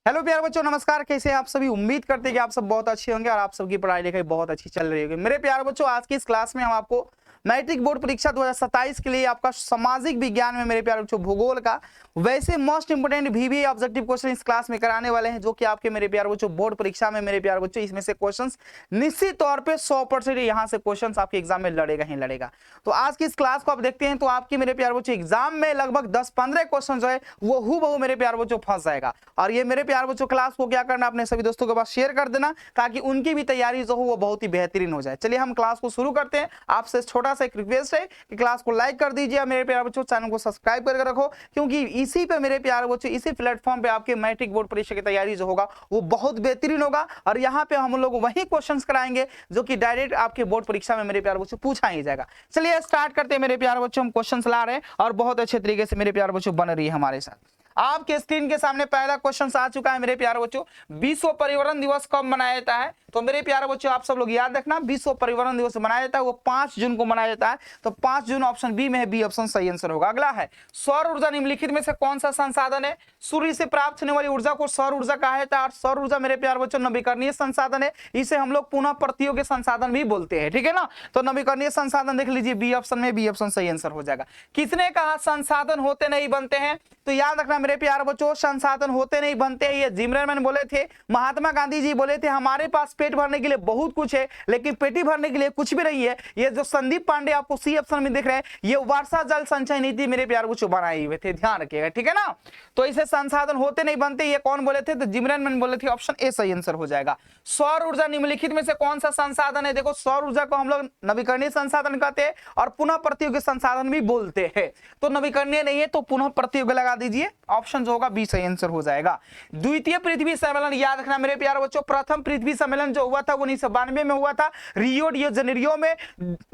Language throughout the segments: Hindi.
हेलो प्यारे बच्चों, नमस्कार। कैसे हैं आप सभी? उम्मीद करते हैं कि आप सब बहुत अच्छे होंगे और आप सबकी पढ़ाई लिखाई बहुत अच्छी चल रही होगी। मेरे प्यारे बच्चों, आज की इस क्लास में हम आपको मैट्रिक बोर्ड परीक्षा 2027 के लिए आपका सामाजिक विज्ञान में मेरे प्यारे बच्चों भूगोल का वैसे most important VBA objective question इस क्लास में कराने वाले हैं, जो कि आपके मेरे प्यारे बच्चों बोर्ड परीक्षा में मेरे प्यारे बच्चों इसमें से क्वेश्चंस निश्चित तौर पे 100% यहाँ से क्वेश्चंस आपके एग्जाम में लड़ेगा ही लड़ेगा। तो आज की इस क्लास को आप देखते हैं तो आपके मेरे प्यारे बच्चों एग्जाम में लगभग 10-15 क्वेश्चन जो है वो हूबहू मेरे प्यारे बच्चों फंस जाएगा। और ये मेरे प्यारे बच्चों क्लास को क्या करना, अपने सभी दोस्तों के पास शेयर कर देना ताकि उनकी भी तैयारी जो हो वो बहुत ही बेहतरीन हो जाए। चलिए हम क्लास को शुरू करते हैं। आपसे छोटा सा एक रिक्वेस्ट है कि क्लास को लाइक कर दीजिए, मेरे प्यारे बच्चों चैनल को सब्सक्राइब करके रखो, क्योंकि इसी पे मेरे प्यारे बच्चों इसी प्लेटफॉर्म पे आपके मैट्रिक बोर्ड परीक्षा की तैयारी जो होगा वो बहुत बेहतरीन होगा। और यहाँ पे हम लोग वही क्वेश्चंस कराएंगे जो कि डायरेक्ट आपके बोर्ड परीक्षा में मेरे प्यारे बच्चों पूछा ही जाएगा। चलिए स्टार्ट करते हैं मेरे प्यारे बच्चों। हम क्वेश्चंस ला रहे हैं और बहुत अच्छे तरीके से मेरे प्यारे बच्चों बन रही है हमारे साथ। आपके स्क्रीन के सामने पहला क्वेश्चन आ चुका है मेरे प्यारे बच्चों। विश्व पर्यावरण दिवस कब मनाया जाता है? तो मेरे प्यारे बच्चों आप सब लोग याद रखना, विश्व पर्यावरण दिवस मनाया जाता है वो 5 जून को मनाया जाता है। तो 5 जून ऑप्शन बी में है, बी ऑप्शन सही आंसर होगा। अगला है, सौर ऊर्जा निम्नलिखित में से कौन सा संसाधन है? सूर्य से प्राप्त होने वाली ऊर्जा को सौर ऊर्जा कहा जाता है। और सौर ऊर्जा मेरे प्यारे बच्चों नवीकरणीय संसाधन है, इसे हम लोग पुनः प्रतियोगी संसाधन भी बोलते हैं, ठीक है ना। तो नवीकरणीय संसाधन देख लीजिए बी ऑप्शन में, बी ऑप्शन सही आंसर हो जाएगा। किसने कहा संसाधन होते नहीं बनते हैं? तो याद रखना मेरे प्यारे बच्चों, संसाधन होते नहीं बनते हैं ये जिमरमैन बोले थे, महात्मा गांधी जी बोले थे हमारे पास पेट भरने के लिए बहुत कुछ है लेकिन पेटी भरने के लिए कुछ भी नहीं है। ये जो संदीप पांडे आपको सी ऑप्शन में दिख रहे हैं, ये वर्षा जल संचय नीति मेरे प्यारे बच्चों बनाए हुए थे, ध्यान रखिएगा, ठीक है ना। तो इसे संसाधन होते नहीं बनते ये कौन बोले थे? तो जिमरमैन बोले थे, ऑप्शन ए सही आंसर हो जाएगा। सौर ऊर्जा निम्नलिखित में से कौन सा संसाधन है? देखो सौर ऊर्जा को हम लोग नवीकरणीय संसाधन कहते हैं और पुनः प्रतियोगी संसाधन भी बोलते हैं। तो नवीकरणीय नहीं है तो पुनः प्रतियोगी लगा दीजिए, ऑप्शन जो होगा बी सही आंसर हो जाएगा। द्वितीय पृथ्वी सम्मेलन याद रखना मेरे प्यारे बच्चों, प्रथम पृथ्वी सम्मेलन जो हुआ था वो 1992 में हुआ था रियो डी जेनेरियो में।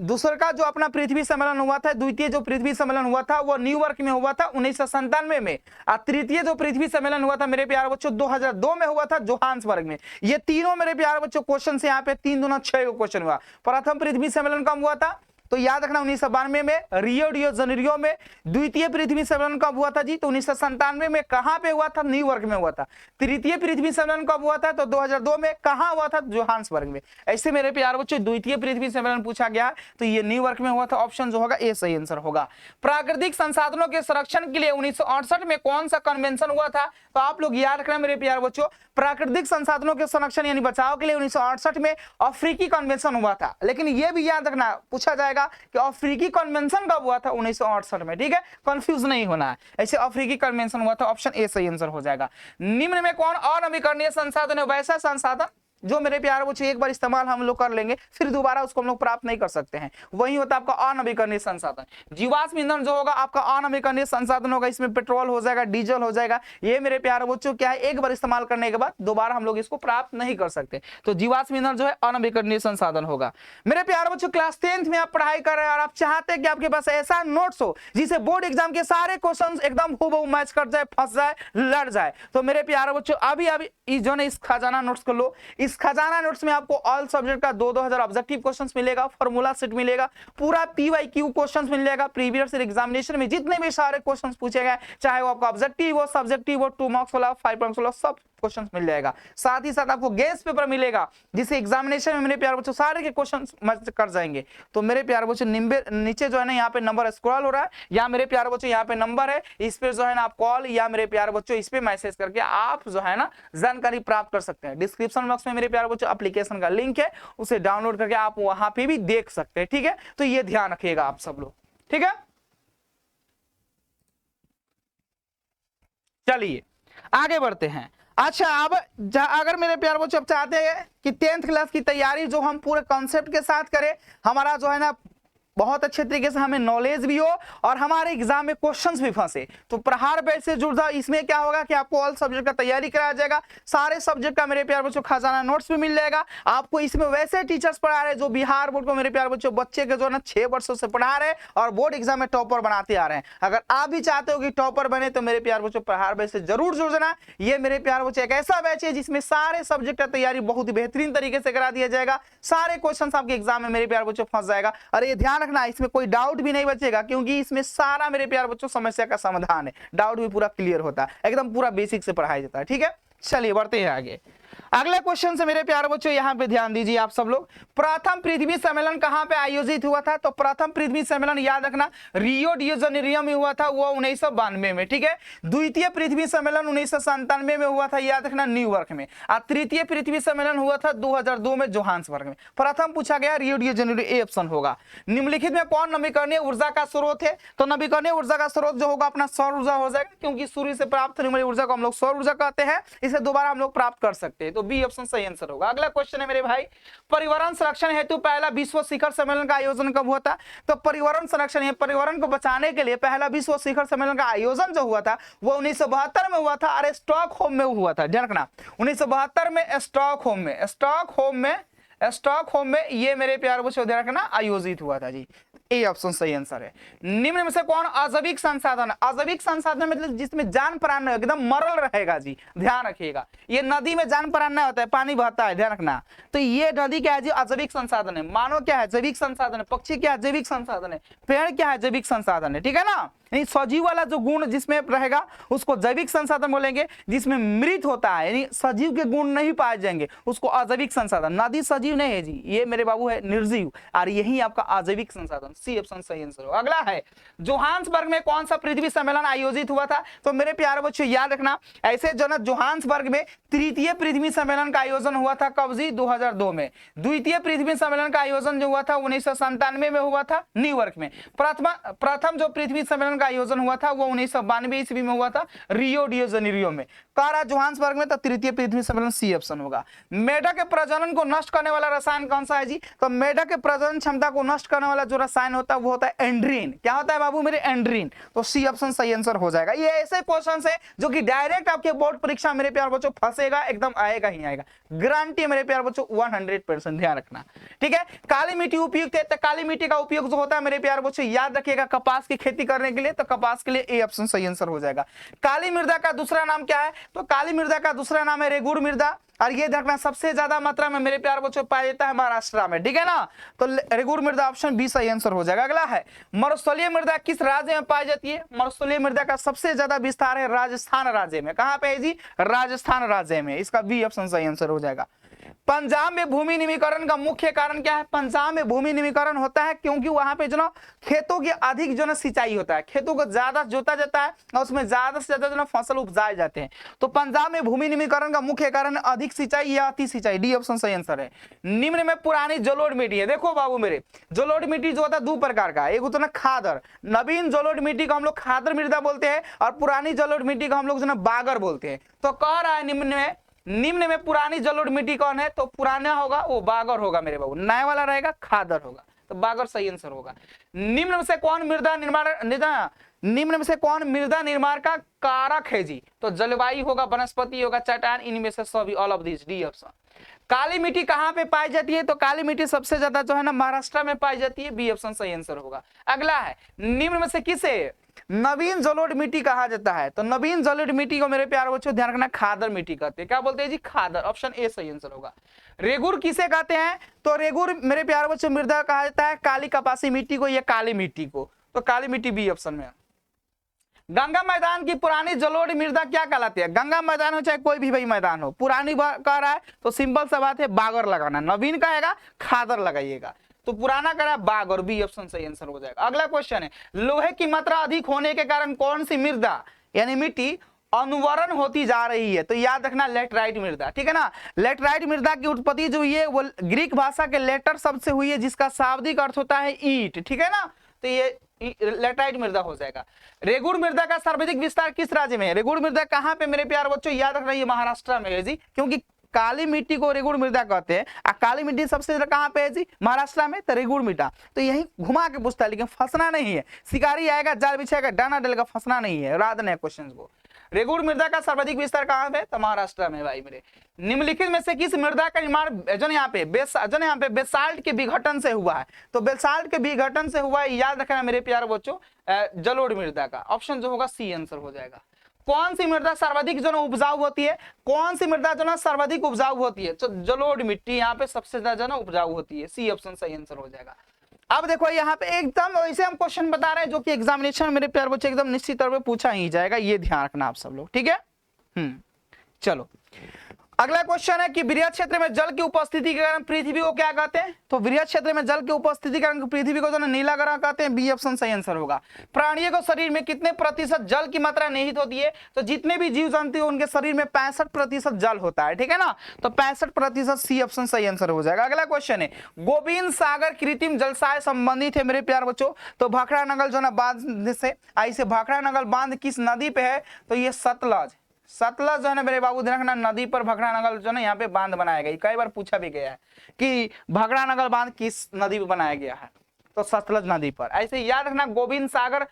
दूसरा का जो अपना पृथ्वी सम्मेलन हुआ था, द्वितीय जो पृथ्वी सम्मेलन हुआ था वो न्यूयॉर्क में हुआ था 1997 में। और तृतीय जो पृथ्वी सम्मेलन हुआ था मेरे प्यारे बच्चों 2002 में हुआ था जोहान्सबर्ग में। ये तीनों मेरे प्यारे बच्चों क्वेश्चन से यहाँ पे 3 दूना 6 क्वेश्चन हुआ। प्रथम पृथ्वी सम्मेलन कब हुआ था? तो याद रखना 1992 में रियो डी जेनेरियो में। द्वितीय पृथ्वी सम्मेलन कब हुआ था जी? तो 1997 में। कहां पे हुआ था? न्यूयॉर्क में हुआ था। तृतीय पृथ्वी सम्मेलन कब हुआ था? तो 2002 में। कहां हुआ था? जोहान्सबर्ग में। ऐसे मेरे प्यारे बच्चों द्वितीय पृथ्वी सम्मेलन पूछा गया तो ये न्यूयॉर्क में हुआ था, ऑप्शन जो होगा ए सही आंसर होगा। प्राकृतिक संसाधनों के संरक्षण के लिए 1968 में कौन सा कन्वेंशन हुआ था? तो आप लोग याद रखना मेरे प्यारे बच्चों, प्राकृतिक संसाधनों के संरक्षण यानी बचाव के लिए 1968 में अफ्रीकी कन्वेंशन हुआ था। लेकिन यह भी याद रखना, पूछा जाएगा कि अफ्रीकी कन्वेंशन कब हुआ था? 1968 में, ठीक है, कंफ्यूज नहीं होना है। ऐसे अफ्रीकी कन्वेंशन हुआ था, ऑप्शन ए सही आंसर हो जाएगा। निम्न में कौन अनवीकरणीय संसाधन है? वैसा संसाधन जो मेरे प्यारे बच्चों एक बार इस्तेमाल हम लोग कर लेंगे फिर दोबारा उसको हम लोग प्राप्त नहीं कर सकते हैं, वही होता है आपका अनवीकरणीय संसाधन। जीवाश्म ईंधन जो होगा आपका अनवीकरणीय संसाधन होगा, इसमें पेट्रोल हो जाएगा, डीजल हो जाएगा। ये मेरे प्यारे बच्चों क्या है, एक बार इस्तेमाल करने के बाद दोबारा हम लोग इसको प्राप्त नहीं कर सकते। तो जीवाश्म ईंधन जो है अनवीकरणीय संसाधन होगा। मेरे प्यारे बच्चों क्लास 10th में आप पढ़ाई कर रहे हैं और आप चाहते हैं कि आपके पास ऐसा नोट्स हो जिसे बोर्ड एग्जाम के सारे क्वेश्चन एकदम हूबहू मैच कर जाए, फंस जाए, लड़ जाए। तो मेरे प्यारे बच्चों अभी अभी जो है इस खजाना नोट्स को लो। इस खजाना नोट्स में आपको ऑल सब्जेक्ट का 2000 ऑब्जेक्टिव क्वेश्चंस मिलेगा, फार्मूला सेट मिलेगा, पूरा PYQ क्वेश्चंस मिल जाएगा। प्रीवियस ईयर एग्जामिनेशन में जितने भी सारे क्वेश्चंस पूछे गए, चाहे वो आपका ऑब्जेक्टिव हो, सब्जेक्टिव हो, 2 मार्क्स वाला, 5 मार्क्स वाला, सब क्वेश्चंस मिल जाएगा। साथ ही साथ आपको गेस्ट पेपर मिलेगा जिसे एग्जामिनेशन में मेरे प्यारे बच्चों सारे के क्वेश्चंस मस्त कर जाएंगे। तो मेरे प्यारे बच्चों नीचे जो है ना यहाँ पे नंबर स्क्रॉल हो रहा है, या मेरे प्यारे बच्चों यहाँ पे नंबर है, इस पे जो है ना आप कॉल या मेरे प्यारे बच्चों इस पे मैसेज करके आप जो है ना जानकारी प्राप्त कर सकते हैं। डिस्क्रिप्शन बॉक्स में मेरे प्यारे बच्चों एप्लीकेशन का लिंक है, उसे डाउनलोड करके आप वहां पे भी देख सकते हैं, ठीक है। तो ये ध्यान रखिएगा आप सब लोग, ठीक है। चलिए आगे बढ़ते हैं। अच्छा अब अगर मेरे प्यारे बच्चों चाहते हैं कि 10th क्लास की तैयारी जो हम पूरे कॉन्सेप्ट के साथ करें, हमारा जो है ना बहुत अच्छे तरीके से हमें नॉलेज भी हो और हमारे एग्जाम में क्वेश्चंस भी फंसे, तो प्रहार बैच से जुड़ जाओ। इसमें क्या होगा कि आपको ऑल सब्जेक्ट का तैयारी कराया जाएगा, सारे सब्जेक्ट का मेरे प्यारे बच्चों खजाना नोट्स भी मिल जाएगा आपको। इसमें वैसे टीचर्स पढ़ा रहे हैं जो बिहार बोर्ड को मेरे प्यारे बच्चों बच्चे के जो ना 6 वर्षों से पढ़ा रहे हैं और बोर्ड एग्जाम में टॉपर बनाते आ रहे हैं। अगर आप भी चाहते हो कि टॉपर बने तो मेरे प्यारे बच्चों प्रहार बैच से जरूर जुड़ जाना। ये मेरे प्यारे बच्चों एक ऐसा बैच है जिसमें सारे सब्जेक्ट का तैयारी बहुत ही बेहतरीन तरीके से करा दिया जाएगा, सारे क्वेश्चन आपके एग्जाम में मेरे प्यारे बच्चों फंस जाएगा। और ये ध्यान रखना इसमें कोई डाउट भी नहीं बचेगा, क्योंकि इसमें सारा मेरे प्यारे बच्चों समस्या का समाधान है, डाउट भी पूरा क्लियर होता है, एकदम पूरा बेसिक से पढ़ाया जाता है, ठीक है। चलिए बढ़ते हैं आगे। अगले क्वेश्चन से मेरे प्यारे बच्चों यहाँ पे ध्यान दीजिए आप सब लोग। प्रथम पृथ्वी सम्मेलन कहाँ पे आयोजित हुआ था? तो प्रथम पृथ्वी सम्मेलन याद रखना रियो डी जेनेरियो में हुआ था, वो 1992 में, ठीक है। द्वितीय पृथ्वी सम्मेलन 1997 में हुआ था, याद रखना न्यूयॉर्क में। और तृतीय पृथ्वी सम्मेलन हुआ था 2002 में जोहान्सबर्ग में। प्रथम पूछा गया Rio de Janeiro, A option होगा। निम्नलिखित में कौन नवीकरणीय ऊर्जा का स्रोत है? तो नवीकरणीय ऊर्जा का स्रोत जो होगा अपना सौर ऊर्जा हो जाएगा, क्योंकि सूर्य से प्राप्त होने वाली ऊर्जा को हम लोग सौर ऊर्जा कहते हैं, इसे दोबारा हम लोग प्राप्त कर सकते हैं। तो बी ऑप्शन सही आंसर होगा। अगला क्वेश्चन है मेरे भाई, पर्यावरण संरक्षण हेतु पहला विश्व शिखर सम्मेलन का आयोजन कब हुआ था? तो पर्यावरण संरक्षण है, पर्यावरण को बचाने के लिए पहला विश्व शिखर सम्मेलन का आयोजन जो हुआ था वो 1972 में हुआ था और स्टॉकहोम में हुआ था। ध्यान रखना 1972 में स्टॉकहोम में ये मेरे प्यारे बच्चों ध्यान रखना आयोजित हुआ था जी। ए ऑप्शन सही आंसर है। निम्न में से कौन अजैविक संसाधन? अजैविक संसाधन मतलब जिसमें जान प्राण एकदम मरल रहेगा जी, ध्यान रखिएगा। ये नदी में जान प्राण नहीं होता है, पानी बहता है, ध्यान रखना। तो ये नदी क्या है जी? अजैविक संसाधन है। मानव क्या है? जैविक संसाधन है। पक्षी क्या है? जैविक संसाधन है। पेड़ क्या है? जैविक संसाधन है, ठीक है ना। यानी सजीव वाला जो गुण जिसमें रहेगा उसको जैविक संसाधन बोलेंगे, जिसमें मृत होता है यानी सजीव के गुण नहीं पाए जाएंगे उसको अजैविक संसाधन। नदी सजीव नहीं है जी, ये मेरे बाबू है निर्जीव, और यही आपका अजैविक संसाधन। सी ऑप्शन सही आंसर होगा। अगला है जोहान्सबर्ग में कौन सा पृथ्वी सम्मेलन आयोजित हुआ था? तो मेरे प्यारे बच्चों याद रखना ऐसे जो ना जोहान्सबर्ग में तृतीय पृथ्वी सम्मेलन का आयोजन हुआ था कब जी? 2002 में। द्वितीय पृथ्वी सम्मेलन का आयोजन जो हुआ था 1997 में हुआ था न्यूयॉर्क में। प्रथम जो पृथ्वी सम्मेलन का आयोजन हुआ था वो 1992 ईस्वी में हुआ था रियो डी जेनेरियो में। कारा जोहान्सबर्ग में, तो तृतीय पृथ्वी सम्मेलन सी ऑप्शन होगा। मेढक के प्रजनन को नष्ट करने वाला रसायन कौन सा है जी? तो मेढक के प्रजनन क्षमता को नष्ट करने वाला जो रसायन होता है वो होता है एंड्रीन। क्या होता है बाबू मेरे? एंड्रीन। तो सी ऑप्शन सही आंसर हो जाएगा। ये ऐसे क्वेश्चन है जो कि डायरेक्ट आपके बोर्ड परीक्षा मेरे प्यार बच्चों फंसेगा, एकदम आएगा ही आएगा, गारंटी है मेरे प्यार बच्चों 100%। ध्यान रखना, ठीक है। काली मिट्टी उपयुक्त है, तो काली मिट्टी का उपयोग जो होता है मेरे प्यार बच्चों याद रखिएगा कपास की खेती करने के लिए, तो कपास के लिए ए ऑप्शन सही आंसर हो जाएगा। काली मृदा का दूसरा नाम क्या है? तो काली मृदा का दूसरा नाम है रेगुड़ मृदा, और ये देखना सबसे ज्यादा मात्रा में मेरे प्यार बच्चों पाया जाता है महाराष्ट्र में, ठीक है ना। तो रेगुड़ मृदा ऑप्शन बी सही आंसर हो जाएगा। अगला है मरुस्थलीय मृदा किस राज्य में पाई जाती है? मरुस्थलीय मृदा का सबसे ज्यादा विस्तार है राजस्थान राज्य में। कहां पे है जी? राजस्थान राज्य में। इसका बी ऑप्शन सही आंसर हो जाएगा। पंजाब में भूमि निमीकरण का मुख्य कारण क्या है? पंजाब में भूमि निमीकरण होता है क्योंकि वहां पे जो ना खेतों की अधिक जो ना सिंचाई होता है, खेतों को ज्यादा जोता जाता है और उसमें ज्यादा से ज्यादा जो ना फसल उपजाए जाते हैं। तो पंजाब में भूमि निमीकरण का मुख्य कारण अधिक सिंचाई या अति सिंचाई। डी ऑप्शन सही आंसर है। निम्न में पुरानी जलोढ़ मिट्टी है, देखो बाबू मेरे, जलोढ़ मिट्टी जो होता है दो प्रकार का, एक होता है खादर। नवीन जलोढ़ मिट्टी को हम लोग खादर मृदा बोलते हैं और पुरानी जलोढ़ मिट्टी को हम लोग जो ना बागर बोलते हैं। तो कह रहा है निम्न में पुरानी जलोढ़ मिट्टी कौन है? तो पुराना होगा वो बागर होगा मेरे बाबू, नया वाला रहेगा खादर होगा, तो बागर सही आंसर होगा। निम्न में से कौन मृदा निर्माण का कारक है जी? तो जलवायु होगा, वनस्पति होगा, चट्टान, इनमें से सभी, all of this, D option. काली मिट्टी कहां पे पाई जाती है? तो काली मिट्टी सबसे ज्यादा जो है ना महाराष्ट्र में पाई जाती है, बी ऑप्शन सही आंसर होगा। अगला है निम्न में से किसे नवीन जलोढ़ मिट्टी कहा जाता है? तो नवीन जलोढ़ मिट्टी को मेरे प्यारे बच्चों ध्यान रखना खादर मिट्टी कहते हैं। क्या बोलते हैं जी? खादर। ऑप्शन ए सही आंसर होगा। रेगुड़ किसे कहते हैं? तो रेगुड़ मेरे प्यारे बच्चों मृदा कहा जाता है काली कपासी मिट्टी को या काली मिट्टी को, तो काली मिट्टी बी ऑप्शन में। गंगा मैदान की पुरानी जलोढ़ मृदा क्या कहलाती है? गंगा मैदान हो चाहे कोई भी भाई मैदान हो, पुरानी कह रहा है तो सिंपल सा बात है बागर लगाना, नवीन कहेगा खादर लगाइएगा। तो पुराना करा बाग, और बी ऑप्शन सही आंसर हो जाएगा। अगला क्वेश्चन है लोहे की मात्रा अधिक होने के कारण कौन सी मृदा यानी मिट्टी अनुवरण होती जा रही है? तो याद रखना लेटराइट मृदा, ठीक है ना। लेटराइट मृदा की उत्पत्ति जो हुई है वो ग्रीक भाषा के लेटर शब्द से हुई है जिसका शाब्दिक अर्थ होता है ईंट, ठीक है ना। तो ये लेटराइट मृदा हो जाएगा। रेगुड़ मृदा का सर्वाधिक विस्तार किस राज्य में है? रेगुड़ मृदा कहां पे मेरे प्यारे बच्चों याद रखना, ये महाराष्ट्र में है जी, क्योंकि काली मिट्टी को रेगुड़ मृदा कहते हैं और काली मिट्टी सबसे ज्यादा कहां पे है जी? महाराष्ट्र में। तो रेगुड़ मृदा तो यही घुमा के पूछता है, लेकिन फंसना नहीं है। शिकारी आएगा जाल बिछाएगा डाना डालेगा, फंसना नहीं है, याद नहीं क्वेश्चन को। रेगुड़ मृदा का सर्वाधिक विस्तार कहां पे? तो महाराष्ट्र में भाई मेरे। निम्नलिखित में से किस मृदा का निर्माण जो यहाँ पे बेसाल्ट के विघटन से हुआ है? तो बेसाल्ट के विघटन से हुआ है, याद रखना मेरे प्यारे बच्चों जलोढ़ मृदा का। ऑप्शन जो होगा सी आंसर हो जाएगा। कौन सी मृदा सर्वाधिक जो ना उपजाऊ होती है? कौन सी मृदा जो ना सर्वाधिक उपजाऊ होती है? तो जलोढ़ मिट्टी यहाँ पे सबसे ज्यादा ना उपजाऊ होती है, सी ऑप्शन सही आंसर हो जाएगा। अब देखो यहाँ पे एकदम वैसे हम क्वेश्चन बता रहे हैं जो कि एग्जामिनेशन मेरे प्यारे बच्चे एकदम निश्चित तौर पे पूछा ही जाएगा, ये ध्यान रखना आप सब लोग, ठीक है। चलो अगला क्वेश्चन है कि वृहद क्षेत्र में जल की उपस्थिति के कारण पृथ्वी को क्या कहते हैं? तो वृहद क्षेत्र में जल की उपस्थिति के कारण पृथ्वी को जो नीला ग्रह कहते हैं। बी ऑप्शन सही आंसर होगा। प्राणियों के शरीर में कितने प्रतिशत जल की मात्रा निहित होती है? तो जितने भी जीव जंतु हैं उनके शरीर में 65% जल होता है, ठीक है ना। तो 65%, सी ऑप्शन सही आंसर हो जाएगा। अगला क्वेश्चन है गोविंद सागर कृत्रिम जलसाय संबंधित है मेरे प्यार बच्चों। तो भाखड़ा नगर जो ना बांध से आई से भाखड़ा नगर बांध किस नदी पे है? तो ये सतलज। सतलज जो है ना मेरे बाबू ध्यान रखना, नदी पर भाखड़ा नगर जो है ना यहाँ पे बांध बनाया गया। कई बार पूछा भी गया है कि भाखड़ा नगर बांध किस नदी पर बनाया गया है? तो सतलज नदी पर। ऐसे याद रखना गोविंद सागर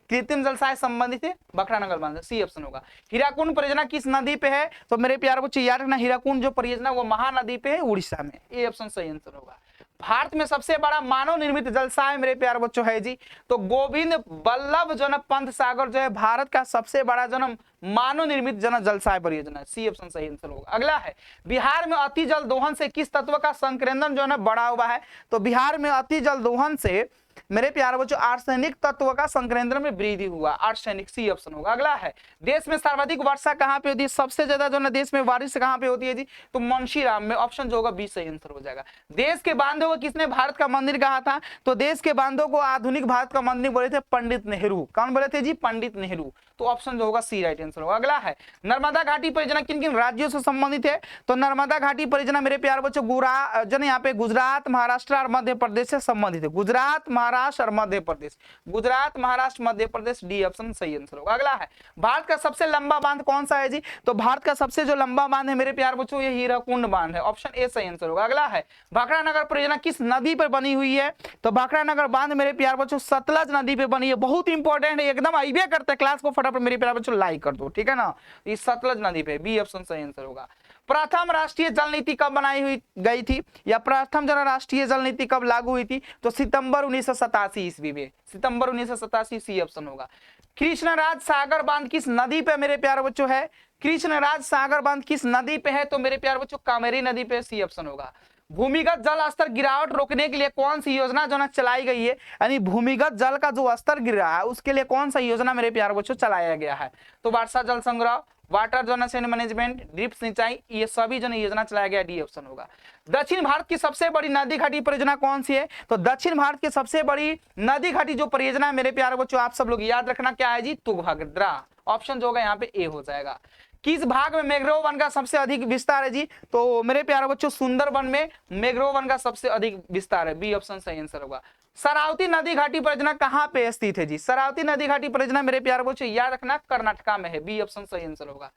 कृत्रिम जलसाय संबंधित है भाखड़ा नगर बांध, सी ऑप्शन होगा। हीराकुंड परियोजना किस नदी पे है? तो मेरे प्यार बच्चों याद रखना हीराकुंड जो परियोजना वो महानदी पे है, उड़ीसा में। ए ऑप्शन सही आंसर होगा। भारत में सबसे बड़ा मानव निर्मित जलसाय मेरे प्यार बच्चों है जी तो गोविंद बल्लभ जो ना पंत सागर जो है भारत का सबसे बड़ा जो ना मानव निर्मित जन जलसाय परियोजना, सी ऑप्शन सही आंसर होगा। अगला है बिहार में अति जल दोहन से किस तत्व का संकेंद्रण जो है बढ़ा हुआ है? तो बिहार में अति जल दोहन से मेरे प्यारे बच्चों आर्सेनिक तत्व का संकेंद्रण में वृद्धि हुआ, आर्सेनिक, सी ऑप्शन होगा। अगला है देश में सर्वाधिक वर्षा कहां पे होती है? सबसे ज्यादा जो ना देश में बारिश कहां पे होती है जी? तो मुंशीराम में, ऑप्शन जो होगा बी सही आंसर हो जाएगा। देश के बांधों को किसने भारत का मंदिर कहा था? तो देश के बांधों को आधुनिक भारत का मंदिर बोले थे पंडित नेहरू। कौन बोले थे जी? पंडित नेहरू। तो ऑप्शन जो होगा सी राइट आंसर होगा। अगला है नर्मदा घाटी परियोजना किन किन राज्यों से संबंधित है? तो नर्मदा घाटी परियोजना मेरे प्यारे बच्चों जो यहाँ पे गुजरात, महाराष्ट्र और मध्य प्रदेश से संबंधित है। गुजरात, महाराष्ट्र और मध्य प्रदेश, गुजरात, महाराष्ट्र, मध्य प्रदेश, डी ऑप्शन सही आंसर होगा। अगला है भारत का सबसे लंबा बांध कौन सा है जी? तो भारत का सबसे जो लंबा बांध है मेरे प्यारे बच्चों ये हीराकुंड बांध है, ऑप्शन ए सही आंसर होगा। अगला है भाखड़ा नगर परियोजना किस नदी पर बनी हुई है? तो भाखड़ा नगर बांध मेरे प्यारे बच्चों सतलज नदी पे बनी है। बहुत इंपॉर्टेंट है, एकदम आइए करते हैं क्लास को फटाफट मेरे प्यारे बच्चों लाइक कर दो, ठीक है ना। ये सतलज नदी पे, बी ऑप्शन सही आंसर होगा। प्रथम राष्ट्रीय जल नीति कब बनाई हुई गई थी या प्रथम जन राष्ट्रीय जल नीति कब लागू हुई थी? तो सितंबर 1987 ईस्वी में, सितंबर 1987, सी ऑप्शन होगा। कृष्णराज सागर बांध किस नदी पे मेरे प्यारे बच्चों है? कृष्णराज सागर बांध किस नदी पे है? तो मेरे प्यारे बच्चों कावेरी नदी पे, सी ऑप्शन होगा। भूमिगत जल स्तर गिरावट रोकने के लिए कौन सी योजना जो ना चलाई गई है? यानी भूमिगत जल का जो स्तर गिर रहा है उसके लिए कौन सा योजना मेरे प्यारे बच्चों चलाया गया है? तो वर्षा जल संग्रह, वाटर डोनेशन मैनेजमेंट, ड्रिप सिंचाई, ये सभी जो योजना चलाया गया, डी ऑप्शन होगा। दक्षिण भारत की सबसे बड़ी नदी घाटी परियोजना कौन सी है? तो दक्षिण भारत की सबसे बड़ी नदी घाटी जो परियोजना है मेरे प्यारे बच्चों आप सब लोग याद रखना क्या है जी? तुंगभद्रा, ऑप्शन जो होगा यहाँ पे ए हो जाएगा। किस भाग में मैंग्रोव वन का सबसे अधिक विस्तार है जी? तो मेरे प्यारे बच्चों सुंदरबन में मैंग्रोव वन का सबसे अधिक विस्तार है, बी ऑप्शन सही आंसर होगा। शरावती नदी घाटी परियोजना कहां पे स्थित है जी? शरावती नदी घाटी परियोजना मेरे प्यारे बच्चों याद रखना कर्नाटका में है, बी ऑप्शन सही आंसर होगा।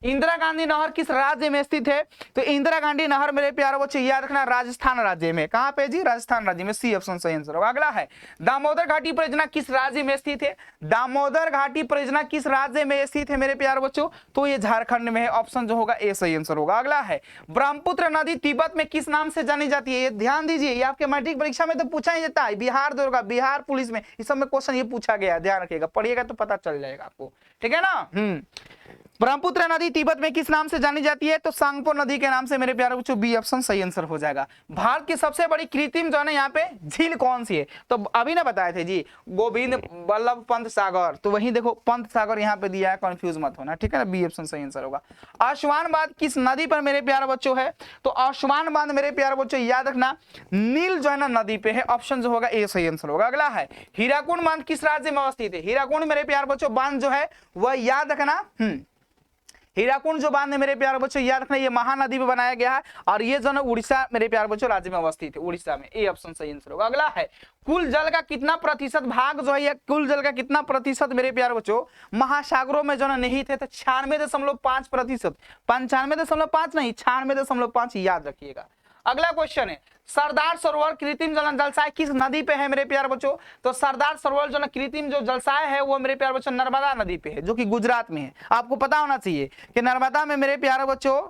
इंदिरा गांधी नहर किस राज्य में स्थित है? तो इंदिरा गांधी नहर मेरे प्यारे बच्चों याद रखना राजस्थान राज्य में। कहां पे जी? राजस्थान राज्य में, सी ऑप्शन सही आंसर होगा। अगला है दामोदर घाटी परियोजना किस राज्य में स्थित है? दामोदर घाटी परियोजना किस राज्य में स्थित है मेरे प्यारे बच्चों? तो ये झारखंड में है, ऑप्शन जो होगा ए सही आंसर होगा। अगला है ब्रह्मपुत्र नदी तिब्बत में किस नाम से जानी जाती है? ये ध्यान दीजिए, ये आपके मैट्रिक परीक्षा में तो पूछा ही जाता है, बिहार दरोगा, बिहार पुलिस में इस सब में क्वेश्चन ये पूछा गया, ध्यान रखिएगा, पढ़िएगा तो पता चल जाएगा आपको, ठीक है ना। ब्रह्मपुत्र नदी तिब्बत में किस नाम से जानी जाती है? तो सांगपो नदी के नाम से मेरे प्यारे बच्चों, बी ऑप्शन सही आंसर हो जाएगा। भारत की सबसे बड़ी कृत्रिम जो है ना यहाँ पे झील कौन सी है? तो अभी ना बताए थे जी गोविंद बल्लभ पंत सागर, तो वही देखो पंत सागर यहाँ पे दिया है, कंफ्यूज मत होना, ठीक है ना, बी ऑप्शन सही आंसर होगा। आसवान बांध किस नदी पर मेरे प्यारे बच्चों है? तो आसवान बांध मेरे प्यारे बच्चों याद रखना नील जो है ना नदी पे है, ऑप्शन जो होगा ए सही आंसर होगा। अगला है हीराकुंड बांध किस राज्य में अवस्थित है? हीराकुंड मेरे प्यारे बच्चों बांध जो है वह याद रखना हीराकुंड जो बांध है मेरे प्यारे बच्चों याद रखना ये महानदी में बनाया गया है और ये जो है उड़ीसा मेरे प्यारे बच्चों राज्य में अवस्थित है, उड़ीसा में, ए ऑप्शन सही आंसर होगा। अगला है कुल जल का कितना प्रतिशत भाग जो है ये कुल जल का कितना प्रतिशत मेरे प्यारे बच्चों महासागरों में जो है निहित है? तो 96.5%, 95.5 नहीं 96.5 याद रखिएगा। अगला क्वेश्चन है सरदार सरोवर कृत्रिम जलसाय किस नदी पे है मेरे प्यारे बच्चों? तो सरदार सरोवर जो कृत्रिम जो जलसाय है वो मेरे प्यारे बच्चों नर्मदा नदी पे है, जो कि गुजरात में है। आपको पता होना चाहिए कि नर्मदा में मेरे प्यारे बच्चों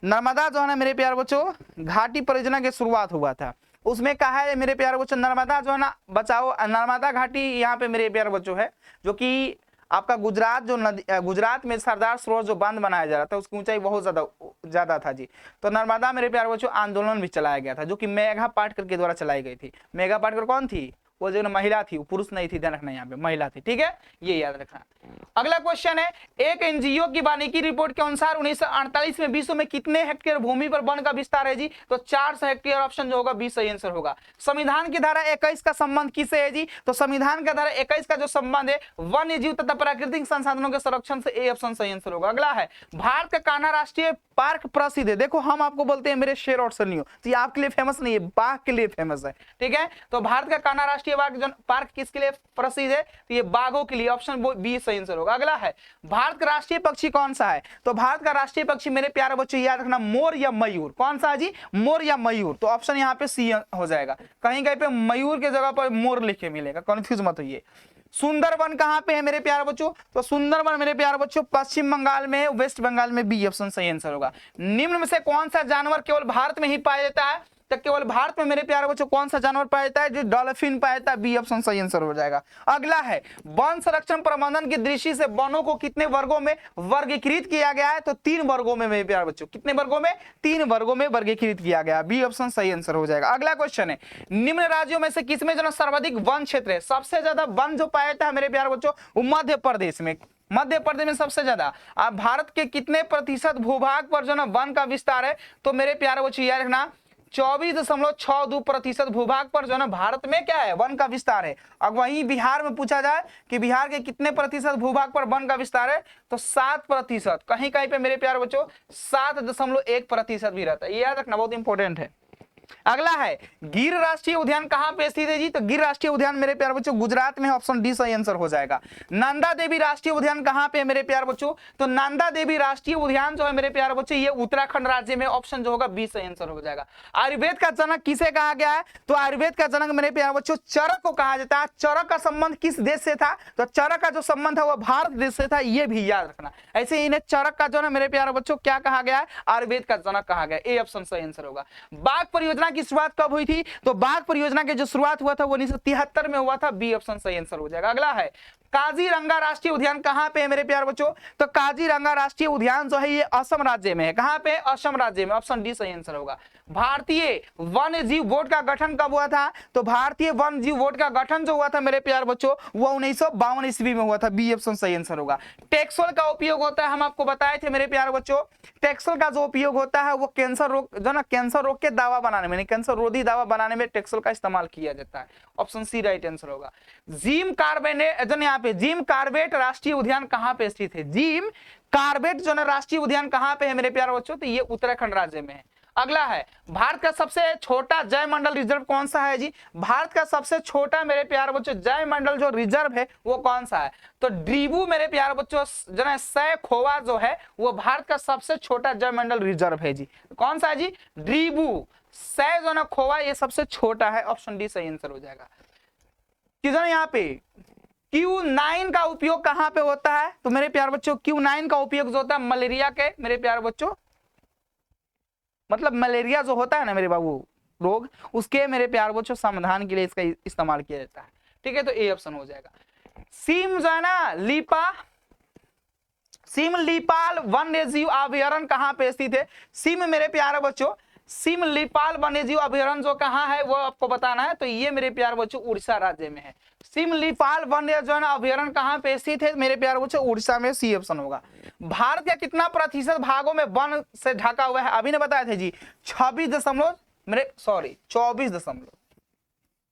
नर्मदा जो है ना मेरे प्यारे बच्चों घाटी परियोजना की शुरुआत हुआ था, उसमें कहा है मेरे प्यारे बच्चों नर्मदा जो है ना बचाओ, नर्मदा घाटी यहाँ पे मेरे प्यारे बच्चों है जो कि आपका गुजरात जो नदी गुजरात में सरदार सरोवर जो बांध बनाया जा रहा था उसकी ऊंचाई बहुत ज्यादा था जी। तो नर्मदा मेरे प्यारे बच्चों आंदोलन भी चलाया गया था जो कि मेघा पाटकर के द्वारा चलाई गई थी। मेघा पाटकर कौन थी? वो जो महिला थी, वो पुरुष नहीं थी, ध्यान रखना यहाँ पे महिला थी, ठीक है, ये याद रखना। अगला क्वेश्चन है, एक एनजीओ की वानिकी रिपोर्ट के अनुसार 1948 में विश्व में कितने हेक्टेयर भूमि पर वन का विस्तार है जी? तो 400 हेक्टेयर, ऑप्शन जो होगा बी सही आंसर होगा। संविधान की धारा 21 का संबंध किससे है जी? तो संविधान का धारा 21 का जो संबंध है वन्य जीव तथा प्राकृतिक संसाधनों के संरक्षण से, ए ऑप्शन सही आंसर होगा। अगला है, भारत का कान्हा राष्ट्रीय पार्क प्रसिद्ध है। देखो हम आपको बोलते हैं मेरे शेर और सरनियो, तो ये आपके लिए फेमस नहीं है, बाघ के लिए फेमस है, ठीक है। तो भारत का कान्हा राष्ट्रीय पार्क किसके लिए प्रसिद्ध है? तो ये बाघों के लिए, ऑप्शन बी सही आंसर होगा। अगला है, भारत का राष्ट्रीय पक्षी कौन सा है? तो भारत का राष्ट्रीय पक्षी मेरे प्यारे बच्चों याद रखना, मोर या मयूर। कौन सा है जी? मोर या मयूर। तो ऑप्शन यहाँ पे सी हो जाएगा, कहीं कहीं पे मयूर के जगह पर मोर लिखे मिलेगा, कंफ्यूज मत होइए। सुंदरवन कहां पे है मेरे प्यारे बच्चों? तो सुंदरवन मेरे प्यारे बच्चों पश्चिम बंगाल में है, वेस्ट बंगाल में, बी ऑप्शन सही आंसर होगा। निम्न में से कौन सा जानवर केवल भारत में ही पाया जाता है? तो केवल भारत में मेरे प्यारे बच्चों कौन सा जानवर पाया जाता है? जो डॉल्फिन पाया जाता है, बी ऑप्शन सही आंसर हो जाएगा। अगला है, वन संरक्षण प्रबंधन की दृष्टि से वनों को कितने वर्गों में वर्गीकृत किया गया है? तो 3 वर्गों में मेरे प्यारे बच्चों, कितने वर्गों में? 3 वर्गों में वर्गीकृत किया गया, बी ऑप्शन सही आंसर हो जाएगा। अगला क्वेश्चन है, निम्न राज्यों में से किसमें जो सर्वाधिक वन क्षेत्र है? सबसे ज्यादा वन जो पाया जाता है मेरे प्यारे बच्चों वो मध्य प्रदेश में, मध्य प्रदेश में सबसे ज्यादा। अब भारत के कितने प्रतिशत भूभाग पर जो ना वन का विस्तार है? तो मेरे प्यारे बच्चों याद रखना 24.62% भूभाग पर जो ना भारत में क्या है? वन का विस्तार है। अब वहीं बिहार में पूछा जाए कि बिहार के कितने प्रतिशत भूभाग पर वन का विस्तार है? तो 7%, कहीं कहीं पे मेरे प्यारे बच्चों 7.1% भी रहता है, ये याद रखना, बहुत इंपॉर्टेंट है। अगला है, गिर राष्ट्रीय उद्यान कहां पे स्थित है जी? तो गिर राष्ट्रीय उद्यान मेरे प्यारे बच्चों गुजरात में, ऑप्शन डी सही आंसर हो जाएगा। नंदा देवी राष्ट्रीय उद्यान कहां पे है मेरे प्यारे बच्चों? तो नंदा देवी राष्ट्रीय उद्यान जो है मेरे प्यारे बच्चों ये उत्तराखंड राज्य में, ऑप्शन जो होगा बी सही आंसर हो जाएगा। आयुर्वेद का जनक किसे कहा गया है? तो आयुर्वेद का जनक मेरे प्यारे बच्चों चरक को कहा जाता है। चरक का संबंध किस देश से था? तो चरक का जो संबंध है वो भारत देश से था, ये भी याद रखना। ऐसे इन्हें चरक का जो है मेरे प्यारे बच्चों क्या कहा गया है? आयुर्वेद का जनक कहा गया, ए ऑप्शन सही आंसर होगा। बाघ परियोजना की शुरुआत कब हुई थी? तो बाघ परियोजना की जो शुरुआत हुआ था वो 1973 में हुआ था, बी ऑप्शन सही आंसर हो जाएगा। अगला है, काजीरंगा राष्ट्रीय उद्यान कहां पे है मेरे प्यारे बच्चों? तो काजीरंगा राष्ट्रीय उद्यान जो है ये असम राज्य में है। कहां पे? असम राज्य में, ऑप्शन डी सही आंसर होगा। भारतीय वन्य जीव बोर्ड का गठन कब हुआ था? तो भारतीय वन्य जीव बोर्ड का गठन जो हुआ था मेरे प्यारे बच्चों वो 1952 ईस्वी में हुआ था, बी ऑप्शन सही आंसर होगा। टेक्सोल का उपयोग होता है, हम आपको बताए थे मेरे प्यारे बच्चों, टेक्सोल का जो उपयोग होता है वो कैंसर रोग जो ना कैंसर रोग के दवा बनाने में, कैंसर रोधी दवा बनाने में टेक्सोल का इस्तेमाल किया जाता है, ऑप्शन सी राइट आंसर होगा। जिम कार्बेट यहाँ पे जिम कार्बेट राष्ट्रीय उद्यान कहां पे स्थित है? जिम कार्बेट जो ना राष्ट्रीय उद्यान कहां पे है मेरे प्यारे बच्चों? तो ये उत्तराखंड राज्य में है। अगला है, भारत का सबसे छोटा जय मंडल रिजर्व कौन सा है जी? भारत का सबसे छोटा मेरे प्यारे बच्चों जय मंडल जो रिजर्व है वो कौन सा है? तो ड्रीबू मेरे प्यारे बच्चों जो है सै खोवा जो है वो भारत का सबसे छोटा जय मंडल रिजर्व है जी। कौन सा है जी? ड्रीबू सै जो ना खोवा ये सबसे छोटा है, ऑप्शन डी सही आंसर हो जाएगा। किधर यहाँ पे Q9 का उपयोग कहां पे होता है? तो मेरे प्यारे बच्चों Q9 का उपयोग जो होता है मलेरिया के मेरे प्यारे बच्चों, मतलब मलेरिया जो होता है ना मेरे बाबू रोग, उसके मेरे प्यारे बच्चों समाधान के लिए इसका इस्तेमाल किया जाता है, ठीक है। तो ए ऑप्शन हो जाएगा। सीम जो है ना सिमलीपाल वन्य जीव अभयारण्य कहां पे स्थित है? सिम मेरे प्यारे बच्चों सिमलीपाल वन्य जीव अभयारण्य जो कहां है वो आपको बताना है। तो ये मेरे प्यारे बच्चों उड़ीसा राज्य में है। सिमलीपाल वन्य जो है ना अभयारण्य कहां पे स्थित है मेरे प्यारे बच्चों? उड़ीसा में, सी ऑप्शन होगा। भारत का कितना प्रतिशत भागों में वन से ढका हुआ है? अभी ने बताए थे जी 24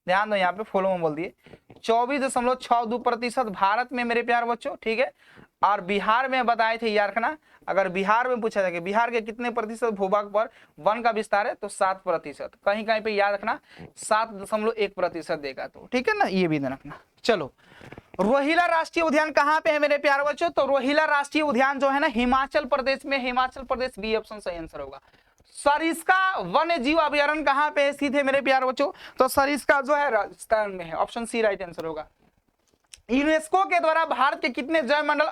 ध्यान दो यहाँ पे फॉलो में बोल दिए 24.62% भारत में मेरे प्यारे बच्चों, ठीक है। और बिहार में बताए थे, याद रखना, अगर बिहार में पूछा जाए बिहार के कितने प्रतिशत भूभाग पर वन का विस्तार है? तो 7%, कहीं कहीं पे याद रखना 7.1% देगा, तो ठीक है ना, ये भी ध्यान रखना। चलो, रोहिला राष्ट्रीय उद्यान कहां पे है मेरे प्यारे बच्चों? तो रोहिला राष्ट्रीय उद्यान जो है ना हिमाचल प्रदेश में, हिमाचल प्रदेश, बी ऑप्शन सही आंसर होगा। सरिस्का वन्य जीव अभयारण्य कहां पे स्थित है मेरे प्यारे बच्चों? तो सरिस्का जो है राजस्थान में है, ऑप्शन सी राइट आंसर होगा। यूनेस्को के द्वारा भारत के कितने जैव मंडल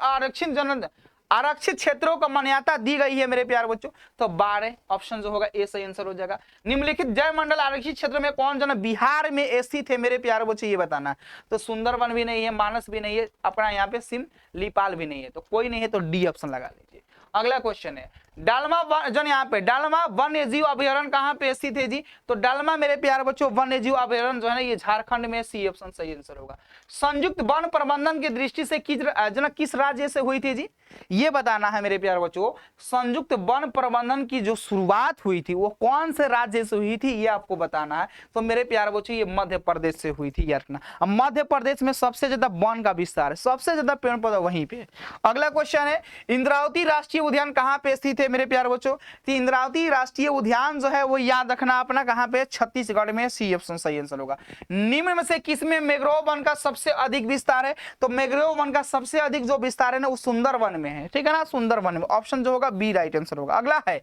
आरक्षित क्षेत्रों को मान्यता दी गई है मेरे प्यारे बच्चों? तो 12, ऑप्शन जो होगा ए सही आंसर हो जाएगा। निम्नलिखित जैव मंडल आरक्षित क्षेत्र में कौन जो ना बिहार में स्थित है मेरे प्यारे बच्चों, ये बताना। तो सुंदरवन भी नहीं है, मानस भी नहीं है, अपना यहाँ पे सिमलीपाल भी नहीं है, तो कोई नहीं है, तो डी ऑप्शन लगा लीजिए। अगला क्वेश्चन है, डालमा जो यहाँ पे डालमा वन्य जीव अभयारण्य कहाँ पे स्थित है जी? तो डालमा मेरे प्यारे बच्चों वन्य जीव अभयारण्य जो है ना ये झारखंड में, सी ऑप्शन सही आंसर होगा। संयुक्त वन प्रबंधन की दृष्टि से किस राज्य से हुई थी जी? ये बताना है मेरे प्यारे बच्चों। संयुक्त वन प्रबंधन की जो शुरुआत हुई थी वो कौन से राज्य से हुई थी ये आपको बताना है। तो मेरे प्यारे बच्चों ये मध्य प्रदेश से हुई थी, याद रखना। अब मध्य प्रदेश में सबसे ज्यादा वन का विस्तार है, सबसे ज्यादा पेड़ पौधा वहीं पे। अगला क्वेश्चन है इंद्रावती राष्ट्रीय उद्यान कहाँ पे स्थित है मेरे प्यारे बच्चों? तो इंद्रावती राष्ट्रीय उद्यान जो है वो याद रखना अपना कहाँ पे? छत्तीसगढ़ में, सी ऑप्शन सही आंसर होगा। निम्न में से किसमें मैंग्रोव वन का सबसे अधिक विस्तार है? तो मैंग्रोव वन का सबसे अधिक जो विस्तार है ना वो सुंदर वन में है, ठीक है ना, सुंदर वन में। ऑप्शन जो होगा बी राइट आंसर होगा। अगला है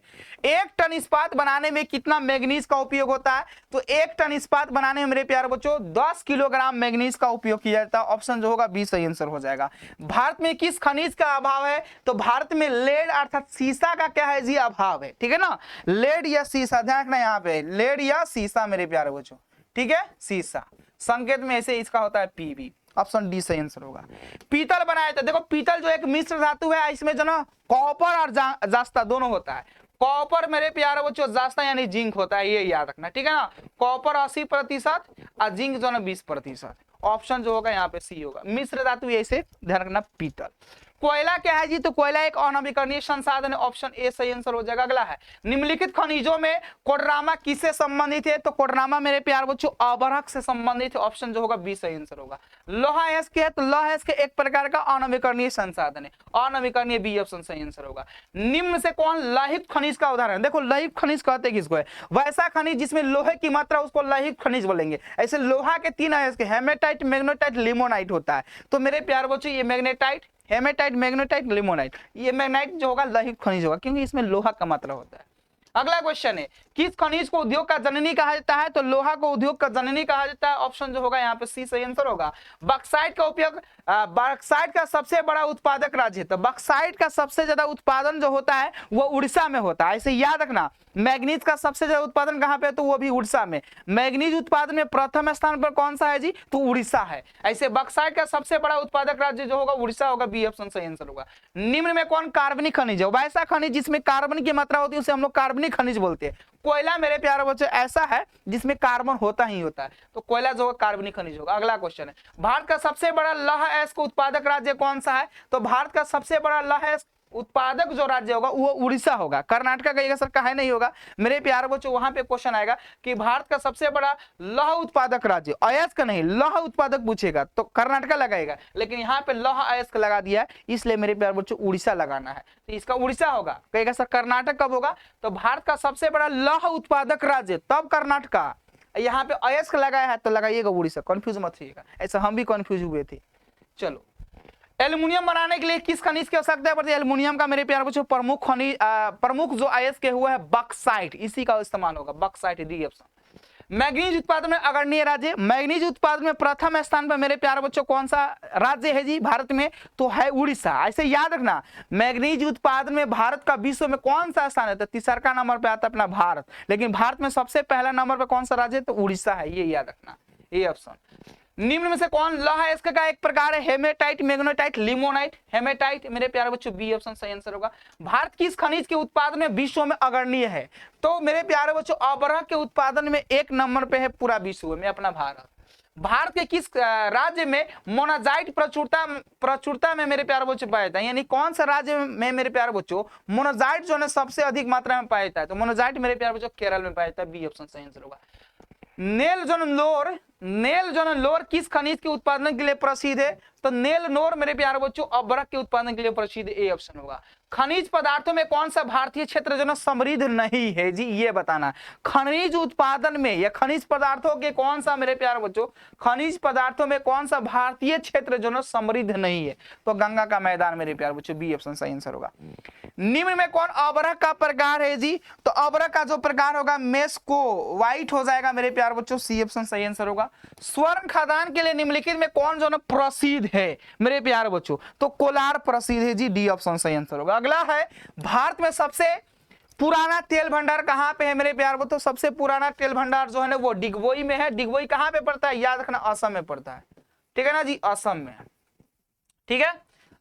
1 टन इस्पात बनाने में कितना मैग्नीज का उपयोग होता है? तो 1 टन इस्पात बनाने में मेरे प्यारे बच्चों 10 किलोग्राम मैग्नीज का उपयोग किया जाता है। ऑप्शन जो होगा बी सही आंसर हो जाएगा। भारत में किस खनिज का अभाव है? तो भारत में लेड अर्थात सीसा का क्या है जी? अभाव है, ठीक है ना। लेड या सीसा, ध्यान रखना यहाँ पे लेड या सीसा मेरे प्यारे बच्चों, ठीक है, सीसा। संकेत में ऐसे इसका होता है पीबी। ऑप्शन डी सही आंसर होगा। पीतल बनाया था, देखो पीतल जो एक मिश्र धातु है, इसमें जो ना कॉपर और जास्ता दोनों होता है। कॉपर मेरे प्यारे बच्चों जास्ता यानी जिंक होता है, ये याद रखना, ठीक है ना। कॉपर 80% और जिंक जो ना 20%। ऑप्शन जो होगा यहाँ पे सी होगा। मिश्र धातु ऐसे ध्यान रखना पीतल। कोयला क्या है जी? तो कोयला एक अनवीकरणीय संसाधन है। ऑप्शन ए सही आंसर हो जाएगा। अगला है निम्नलिखित खनिजों में कोडरामा किससे संबंधित है? तो कोडरामा मेरे प्यारे बच्चों अभ्रक से संबंधित है। ऑप्शन जो होगा बी सही आंसर होगा। लोहा अयस्क है, तो लोहा अयस्क एक प्रकार का अनवीकरणीय संसाधन है, अनवीकरणीय, बी ऑप्शन सही आंसर होगा। निम्न से कौन लौहिक खनिज का उदाहरण? देखो लौहिक खनिज कहते किसको है? वैसा खनिज जिसमें लोहे की मात्रा उसको लौहिक खनिज बोलेंगे। ऐसे लोहा के 3 अयस्क हेमेटाइट, मैग्नेटाइट, लिमोनाइट होता है। तो मेरे प्यारे बच्चों ये मैग्नेटाइट, हेमेटाइट, मैग्नेटाइट, लिमोनाइट, ये मैग्नेटाइट जो होगा लौहिक खनिज होगा क्योंकि इसमें लोहा का मात्रा होता है। अगला क्वेश्चन है किस खनिज को उद्योग का जननी कहा जाता है? तो लोहा को उद्योग का जननी कहा जाता है। ऑप्शन जो होगा यहाँ पे सी सही आंसर होगा। बॉक्साइट का उपयोग, बॉक्साइट का सबसे बड़ा उत्पादक राज्य है, तो बॉक्साइट का सबसे ज्यादा उत्पादन जो होता है वो उड़ीसा में होता है, ऐसे याद रखना। मैग्नीज का सबसे ज्यादा उत्पादन कहाँ पे? तो वो भी उड़ीसा में। मैग्नीज उत्पादन में प्रथम स्थान पर कौन सा है जी? तो उड़ीसा है। ऐसे बॉक्साइट का सबसे बड़ा उत्पादक राज्य जो होगा उड़ीसा होगा, बी ऑप्शन सही आंसर होगा। निम्न में कौन कार्बनिक खनिज है? वैसा खनिज जिसमें कार्बन की मात्रा होती है उसे हम लोग कार्बनिक खनिज बोलते हैं। कोयला मेरे प्यारे बच्चों ऐसा है जिसमें कार्बन होता ही होता है, तो कोयला जो होगा कार्बनिक खनिज होगा। अगला क्वेश्चन है भारत का सबसे बड़ा लौह अयस्क उत्पादक राज्य कौन सा है? तो भारत का सबसे बड़ा लौह अयस्क उत्पादक जो राज्य होगा वो उड़ीसा होगा। कर्नाटक का सर कहा नहीं होगा मेरे प्यारे बच्चों। वहां पे क्वेश्चन आएगा कि भारत का सबसे बड़ा लौह उत्पादक राज्य, अयस्क नहीं लौह उत्पादक पूछेगा तो कर्नाटक लगाएगा, लेकिन यहाँ पे लौह अयस्क लगा दिया है, इसलिए मेरे प्यारे बच्चों उड़ीसा लगाना है। तो इसका उड़ीसा होगा। कहेगा सर कर्नाटक कब होगा? तो भारत का सबसे बड़ा लौह उत्पादक राज्य तब कर्नाटक। यहाँ पे अयस्क लगाया है तो लगाइएगा उड़ीसा, कंफ्यूज मत होइएगा, ऐसा हम भी कंफ्यूज हुए थे। चलो एल्युमिनियम बनाने के लिए किस खनिज की आवश्यकता पड़ती है? एल्युमिनियम का मेरे प्यारे बच्चों प्रमुख खनिज, प्रमुख जो अयस्क हुआ है बॉक्साइट, इसी का इस्तेमाल होगा, बॉक्साइट, डी ऑप्शन। मैग्नीज उत्पादन में अग्रणी राज्य, मैग्नीज उत्पादन में प्रथम स्थान पर मेरे प्यारे बच्चों कौन सा राज्य है जी भारत में? तो है उड़ीसा। ऐसे याद रखना मैग्नीज उत्पादन में भारत का विश्व में कौन सा स्थान है? तो तीसरा नंबर पे आता है अपना भारत, लेकिन भारत में सबसे पहला नंबर पे कौन सा राज्य है? तो उड़ीसा है, ये याद रखना, ये ऑप्शन। निम्न में से कौन लौह अयस्क का एक प्रकार है? हेमेटाइट, मैग्नेटाइट, लिमोनाइट, हेमेटाइट मेरे प्यारे बच्चों, बी ऑप्शन सही आंसर होगा। भारत किस खनिज के उत्पादन में विश्व में अग्रणी है? तो मेरे प्यारे बच्चों अभ्रक के उत्पादन में 1 नंबर पे है पूरा विश्व में अपना भारत। भारत के किस राज्य में मोनाजाइट प्रचुरता में मेरे प्यारे बच्चों पाया जाता है? यानी कौन सा राज्य में मेरे प्यारे बच्चों मोनाजाइट जो है सबसे अधिक मात्रा में पाया जाता है? तो मोनाजाइट मेरे प्यारे बच्चों केरल में पाया जाता है, बी ऑप्शन सही आंसर होगा। नेल जोन लोर किस खनिज के उत्पादन के लिए प्रसिद्ध है? तो नेल नोर मेरे प्यारे बच्चों अभ्रक के उत्पादन के लिए प्रसिद्ध, ए ऑप्शन होगा। खनिज पदार्थों में कौन सा भारतीय क्षेत्र जो ना समृद्ध नहीं है जी? ये बताना। खनिज उत्पादन में या खनिज पदार्थों के कौन सा मेरे प्यारे बच्चों, खनिज पदार्थों में कौन सा भारतीय क्षेत्र जो ना समृद्ध नहीं है? तो गंगा का मैदान मेरे प्यारे बच्चों, बी ऑप्शन सही आंसर होगा। निम्न में कौन अभ्रक का प्रकार है जी? तो अभ्रक का जो प्रकार होगा मेस्को व्हाइट हो जाएगा मेरे प्यारे बच्चों, सी ऑप्शन सही आंसर होगा। स्वर्ण खदान के लिए निम्नलिखित में कौन जो ना प्रसिद्ध है मेरे प्यारे बच्चों? तो कोलार प्रसिद्ध है जी, डी ऑप्शन सही आंसर होगा। अगला है भारत में सबसे पुराना तेल भंडार कहां पे है मेरे प्यारे बच्चों? सबसे पुराना तेल भंडार जो है ना वो डिगबोई में है। डिगबोई कहां पे पड़ता है? याद रखना असम में पड़ता है, ठीक है ना जी, असम में, ठीक है।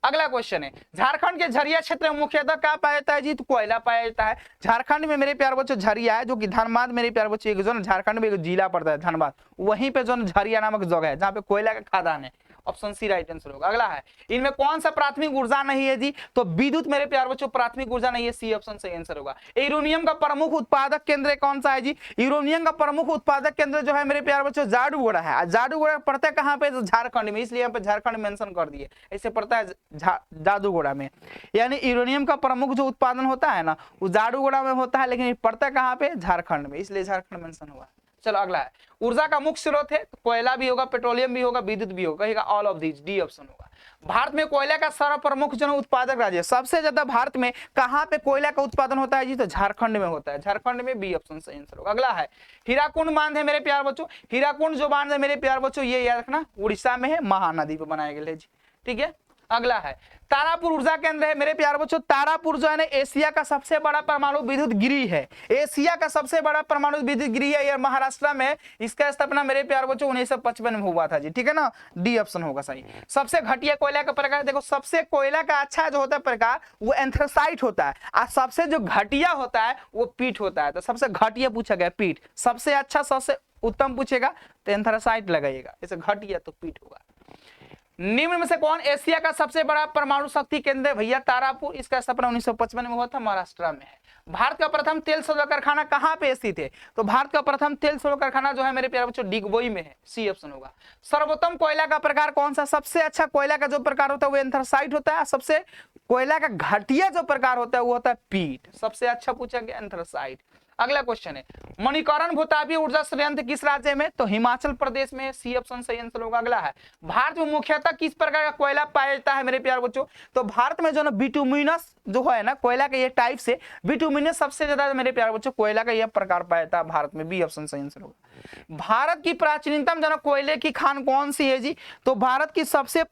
अगला क्वेश्चन है, झारखंड के झरिया क्षेत्र में मुख्यतः क्या पाया जाता है जी? तो कोयला पाया जाता है। झारखंड में मेरे प्यारे बच्चों झरिया है, जो कि धनबाद मेरे प्यारे बच्चों एक जो ना झारखंड में एक जिला पड़ता है धनबाद, वहीं पे जो झरिया नामक जगह है जहाँ पे कोयला का खदान है। ऑप्शन सी राइट आंसर होगा। अगला है, इनमें कौन सा प्राथमिक ऊर्जा नहीं है जी? तो विद्युत मेरे प्यारे बच्चों प्राथमिक ऊर्जा नहीं है, सी ऑप्शन सही आंसर होगा। यूरेनियम का प्रमुख उत्पादक केंद्र कौन सा है जी? यूरेनियम का प्रमुख उत्पादक केंद्र जो है मेरे प्यारे बच्चों जादूगोड़ा है। जादूगोड़ा पड़ता है कहाँ पे? झारखंड में, इसलिए यहाँ पे झारखंड मेंशन कर दिए, ऐसे पड़ता है जादूगोड़ा में। यानी यूरेनियम का प्रमुख जो उत्पादन होता है ना वो जादूगोड़ा में होता है, लेकिन पड़ता है कहाँ पे? झारखंड में, इसलिए झारखंड मेंशन हुआ। चलो अगला है, ऊर्जा का मुख्य स्रोत है, तो कोयला भी होगा, पेट्रोलियम भी होगा, विद्युत भी होगा, कहेगा all of these, D option होगा। भारत में कोयला का सर्वप्रमुख जो उत्पादक राज्य है, सबसे ज्यादा भारत में कहां पे कोयला का उत्पादन होता है जी? तो झारखंड में होता है, झारखंड में, बी ऑप्शन सही आंसर होगा। अगला है, हीराकुंड बांध है मेरे प्यार बच्चों, हीराकुंड जो बांध है मेरे प्यार बच्चों ये याद रखना उड़ीसा में है, महानदी पे बनाया गया है जी, ठीक है। अगला है, तारापुर ऊर्जा केंद्र है मेरे प्यार बच्चों, तारापुर जो है ना एशिया का सबसे बड़ा परमाणु विद्युत गृह है, एशिया का सबसे बड़ा परमाणु विद्युत गृह है, यह महाराष्ट्र में। इसका स्थापना मेरे प्यार बच्चों 1955 में हुआ था जी, ठीक है ना, डी ऑप्शन होगा सही। सबसे घटिया कोयला का प्रकार देखो, सबसे कोयला का अच्छा जो होता है प्रकार वो एंथ्रासाइट होता है, और सबसे जो घटिया होता है वो पीट होता है। तो सबसे घटिया पूछा गया पीट, सबसे अच्छा सबसे उत्तम पूछेगा तो एंथ्रासाइट लगाइएगा, जैसे घटिया तो पीट होगा। निम्न में से कौन एशिया का सबसे बड़ा परमाणु शक्ति केंद्र है? भैया तारापुर, इसका स्थापना 1955 में हुआ था, महाराष्ट्र में है। भारत का प्रथम तेल शोधक कारखाना कहां पे स्थित है? तो भारत का प्रथम तेल शोधक कारखाना जो है मेरे प्यारे बच्चों डिगबोई में है, सी ऑप्शन होगा। सर्वोत्तम कोयला का प्रकार कौन सा? सबसे अच्छा कोयला का जो प्रकार होता है वो एंथ्रासाइट होता है, सबसे कोयला का घटिया जो प्रकार होता है वो होता है पीट, सबसे अच्छा पूछा गया एंथ्रासाइट। अगला क्वेश्चन है, मणिकरण भूतापीय ऊर्जा संयंत्र किस राज्य में? तो हिमाचल प्रदेश में, सी ऑप्शन सही आंसर होगा। अगला है, भारत में मुख्यतः किस प्रकार का कोयला पाया जाता है मेरे प्यारे बच्चों? तो भारत में जो ना बिटुमिनस जो है ना कोयला के ये टाइप से बिटुमिनस सबसे ज्यादा मेरे प्यारे बच्चों कोयला का यह प्रकार पाया जाता है भारत में, बी ऑप्शन सही आंसर होगा। भारत की प्राचीनतम जो ना कोयले की खान कौन सी है जी? तो भारत की सबसे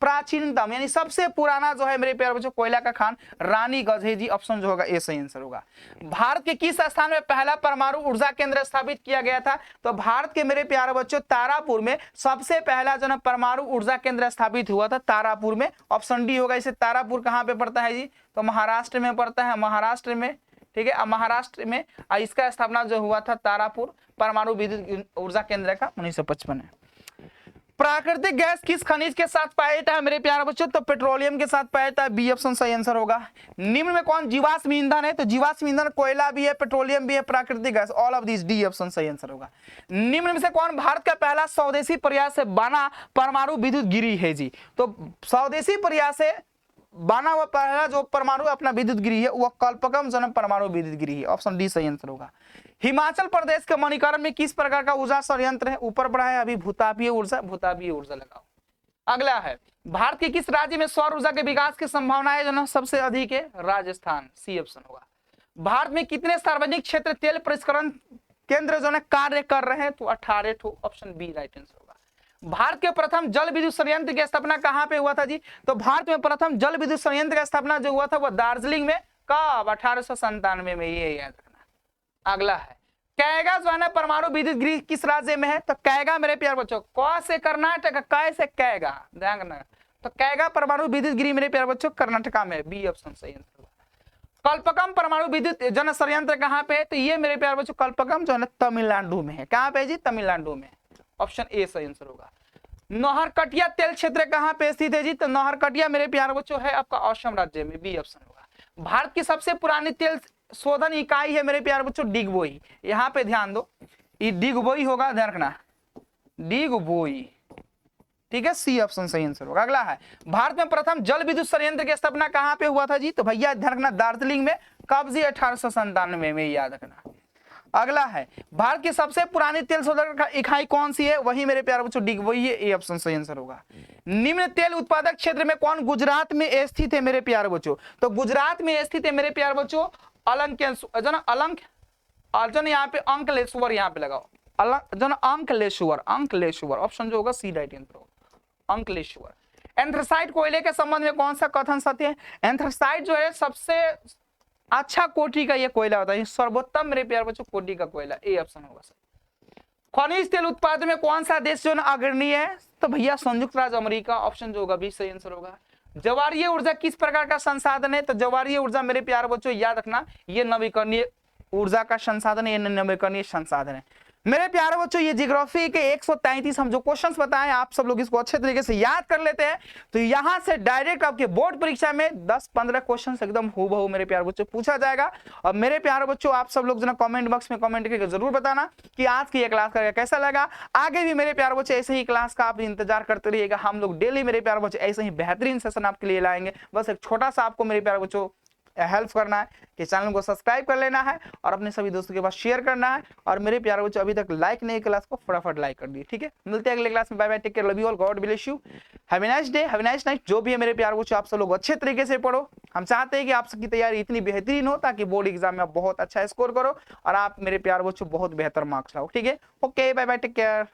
प्राचीनतम यानी सबसे पुराना जो है मेरे प्यारे बच्चों कोयला का खान रानीगंज है जी, ऑप्शन जो होगा ए सही आंसर होगा। भारत के किस स्थान में पहला परमाणु ऊर्जा केंद्र स्थापित किया गया था? तो भारत के मेरे प्यारे बच्चों तारापुर में सबसे पहला जो ना परमाणु ऊर्जा केंद्र स्थापित हुआ था, तारापुर में, ऑप्शन डी होगा। इसे तारापुर कहां पे पड़ता है जी? तो महाराष्ट्र में पड़ता है, महाराष्ट्र में, ठीक है, महाराष्ट्र में। इसका स्थापना जो हुआ था तारापुर परमाणु विद्युत ऊर्जा केंद्र का 1955 में। प्राकृतिक गैस किस खनिज के साथ पाया जाता है मेरे प्यारे बच्चों? तो पेट्रोलियम के साथ पाया जाता है, बी ऑप्शन सही आंसर होगा। निम्न में कौन जीवाश्म ईंधन है? तो जीवाश्म ईंधन कोयला भी है, पेट्रोलियम भी है, प्राकृतिक gas, all of this, D option सही आंसर होगा। निम्न में से कौन भारत का पहला स्वदेशी प्रयास से बना परमाणु विद्युत गृह है जी? तो स्वदेशी प्रयास से बना हुआ पहला जो परमाणु अपना विद्युत गृह है वह कल्पकम जनम परमाणु विद्युत गृह है, ऑप्शन डी सही आंसर होगा। हिमाचल प्रदेश के मणिकरण में किस प्रकार का ऊर्जा संयंत्र है? ऊपर बढ़ा है अभी भूतापीय ऊर्जा, भूतापीय ऊर्जा लगाओ। अगला है, भारत के किस राज्य में सौर ऊर्जा के विकास की संभावनाएं जो ना सबसे अधिक है? राजस्थान, सी ऑप्शन होगा। भारत में कितने सार्वजनिक क्षेत्र तेल परिष्करण केंद्र जो ना कार्य कर रहे हैं? तो 18 ठो, ऑप्शन बी राइट आंसर होगा। भारत के प्रथम जल विद्युत संयंत्र की स्थापना कहां पे हुआ था जी? तो भारत में प्रथम जल विद्युत संयंत्र की स्थापना जो हुआ था वह दार्जिलिंग में, कब? 1897 में, ये याद रखना। अगला है, कैगा जो है ना परमाणु विद्युत गृह किस राज्य में है? तो कैगा मेरे प्यार बच्चों क से कर्नाटक, क से कैगा, ध्यान रखना। तो कैगा परमाणु विद्युत गृह मेरे प्यार बच्चों कर्नाटका में, बी ऑप्शन सही आंसर होगा। कल्पकम परमाणु विद्युत जन संयंत्र कहां पे है? तो ये मेरे प्यार बच्चों कल्पकम जो है ना तमिलनाडु में है, कहां पे जी? तमिलनाडु में, ऑप्शन ए सही आंसर होगा। नहरकटिया तेल क्षेत्र कहां पे स्थित है जी? तो नहरकटिया मेरे प्यार बच्चों है आपका असम राज्य में, बी ऑप्शन होगा। भारत की सबसे पुरानी तेल शोधन इकाई है मेरे प्यार बच्चों डिगबोई, यहाँ पे ध्यान दो, ये डिगबोई होगा, ध्यान रखना, डिगबोई, ठीक है, सी ऑप्शन सही आंसर होगा। अगला है, भारत में प्रथम जल विद्युत संयंत्र की स्थापना कहां पे हुआ था जी? तो भैया ध्यान रखना दार्जिलिंग में, कब जी? 1897 में, याद रखना। अगला है, भारत की सबसे पुरानी तेल शोधक इकाई कौन सी है? वही मेरे प्यारे बच्चों डिगबोई है, ए ऑप्शन सही आंसर होगा। निम्न तेल उत्पादक क्षेत्र में कौन गुजरात में स्थित है मेरे प्यारे बच्चों? तो गुजरात में स्थित है मेरे प्यारे बच्चों अलंक, यहाँ पे अंकलेश्वर, यहाँ पे लगाओ अंकलेश्वर, अंकलेश्वर, ऑप्शन जो होगा सी राइट आंसर होगा, अंकलेश्वर। एंथ्रासाइट कोयले के संबंध में कौन सा कथन सत्य है? एंथ्रासाइट जो है सबसे अच्छा कोटि का ये कोयला होता है, सर्वोत्तम मेरे प्यारे बच्चों कोटि का कोयला, ए ऑप्शन होगा सर। खनिज तेल उत्पादन में कौन सा देश जो अग्रणी है? तो भैया संयुक्त राज्य अमेरिका, ऑप्शन जो होगा बी सही आंसर होगा। जवारीय ऊर्जा किस प्रकार का संसाधन है? तो जवारीय ऊर्जा मेरे प्यारे बच्चों याद रखना, ये नवीकरणीय ऊर्जा का संसाधन है, ये नवीकरणीय संसाधन है। मेरे प्यारे बच्चों ये ज्योग्राफी के 133 हम जो क्वेश्चंस बताए आप सब लोग इसको अच्छे तरीके से याद कर लेते हैं, तो यहां से डायरेक्ट आपके बोर्ड परीक्षा में 10-15 क्वेश्चंस एकदम हूबहू मेरे प्यारे बच्चों पूछा जाएगा। और मेरे प्यारे बच्चों आप सब लोग जो ना कमेंट बॉक्स में कमेंट करके जरूर बताना कि आज की ये क्लास करके कैसा लगा। आगे भी मेरे प्यारे बच्चों ऐसे ही क्लास का आप इंतजार करते रहिएगा, हम लोग डेली मेरे प्यारे बच्चों ऐसे ही बेहतरीन सेशन आपके लिए लाएंगे। बस एक छोटा सा आपको मेरे प्यारे बच्चों हेल्प करना है कि चैनल को सब्सक्राइब कर लेना है और अपने सभी दोस्तों के पास शेयर करना है। और मेरे प्यारे बच्चों अभी तक लाइक नहीं क्लास को फटाफट लाइक कर दिए, ठीक है। मिलते हैं अगले क्लास में, bye bye, take care, love you all, God bless you, have a nice day, have a nice night. जो भी है मेरे प्यारे बच्चों आप सब लोग अच्छे तरीके से पढ़ो, हम चाहते हैं कि आप सबकी तैयारी इतनी बेहतरीन हो ताकि बोर्ड एग्जाम में आप बहुत अच्छा स्कोर करो और आप मेरे प्यारे बच्चों बहुत बेहतर मार्क्स लाओ, ठीक है। Okay bye bye, take care.